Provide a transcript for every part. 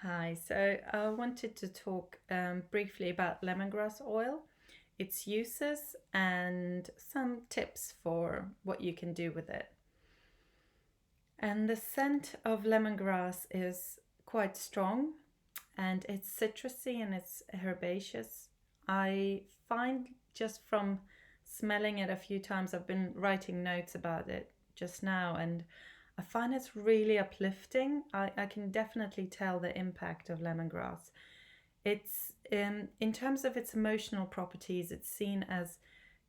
Hi, so I wanted to talk briefly about lemongrass oil, its uses, and some tips for what you can do with it. And the scent of lemongrass is quite strong and it's citrusy and it's herbaceous. I find just from smelling it a few times, I've been writing notes about it just now, and I find it's really uplifting. I can definitely tell the impact of lemongrass. It's in terms of its emotional properties, it's seen as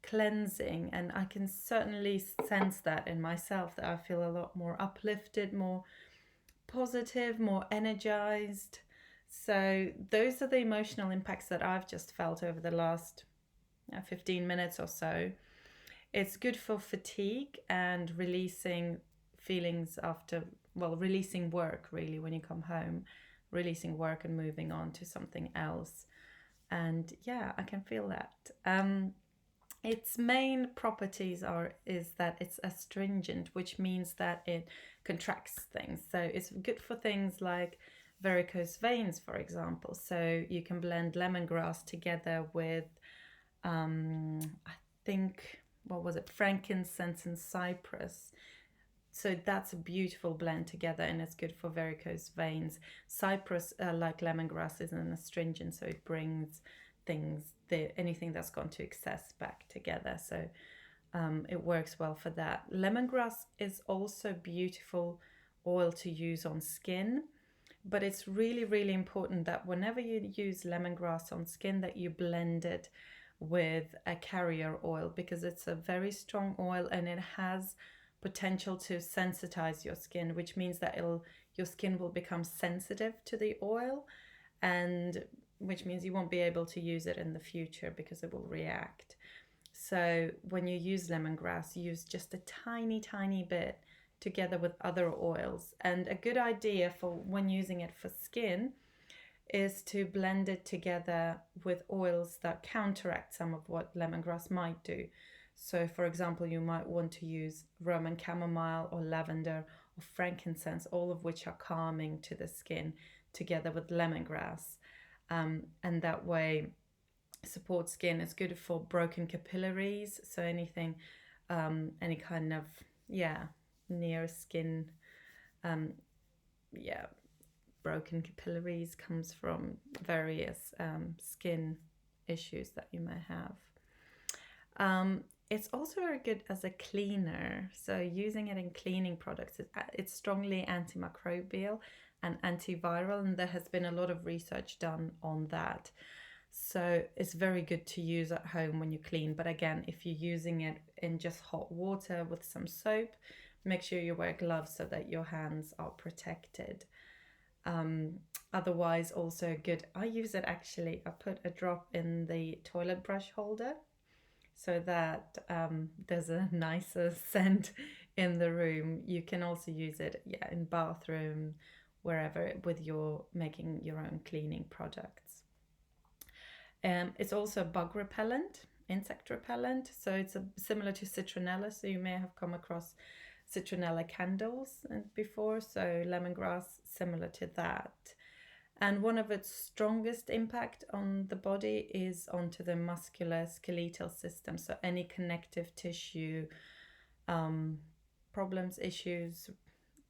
cleansing, and I can certainly sense that in myself that I feel a lot more uplifted, more positive, more energized. So those are the emotional impacts that I've just felt over the last 15 minutes or so. It's good for fatigue and releasing feelings after, well, releasing work really when you come home, releasing work and moving on to something else. And yeah, I can feel that. Its main properties is that it's astringent, which means that it contracts things. So it's good for things like varicose veins, for example. So you can blend lemongrass together with, I think, what was it, frankincense and cypress. So that's a beautiful blend together, and it's good for varicose veins. Cypress, like lemongrass, is an astringent, so it brings anything that's gone to excess back together. So it works well for that. Lemongrass is also beautiful oil to use on skin, but it's really, really important that whenever you use lemongrass on skin, that you blend it with a carrier oil, because it's a very strong oil and it has potential to sensitize your skin, which means that your skin will become sensitive to the oil, and which means you won't be able to use it in the future because it will react. So when you use lemongrass, use just a tiny, tiny bit together with other oils. And a good idea for when using it for skin is to blend it together with oils that counteract some of what lemongrass might do. So, for example, you might want to use Roman chamomile or lavender or frankincense, all of which are calming to the skin, together with lemongrass. And that way, support skin is good for broken capillaries. So, any kind of, yeah, near skin, um, yeah, broken capillaries comes from various skin issues that you may have. It's also very good as a cleaner. So using it in cleaning products, it's strongly antimicrobial and antiviral, and there has been a lot of research done on that. So it's very good to use at home when you clean. But again, if you're using it in just hot water with some soap, make sure you wear gloves so that your hands are protected. Otherwise, also good. I use it actually. I put a drop in the toilet brush holder so that there's a nicer scent in the room. You can also use it, yeah, in bathroom, wherever, with your making your own cleaning products. It's also a bug repellent, insect repellent. So it's similar to citronella. So you may have come across citronella candles before. So lemongrass, similar to that. And one of its strongest impact on the body is onto the musculoskeletal system. So any connective tissue problems, issues,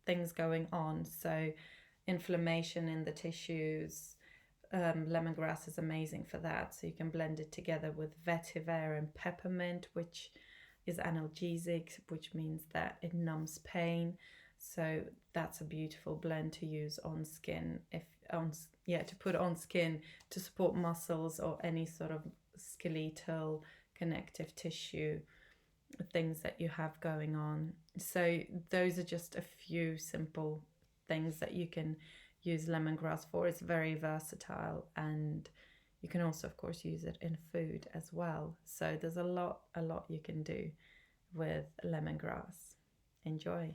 things going on. So inflammation in the tissues. Lemongrass is amazing for that. So you can blend it together with vetiver and peppermint, which is analgesic, which means that it numbs pain. So that's a beautiful blend to use on skin, to put on skin to support muscles or any sort of skeletal connective tissue things that you have going on. So those are just a few simple things that you can use lemongrass for. It's very versatile, and you can also, of course, use it in food as well. So there's a lot you can do with lemongrass. Enjoy.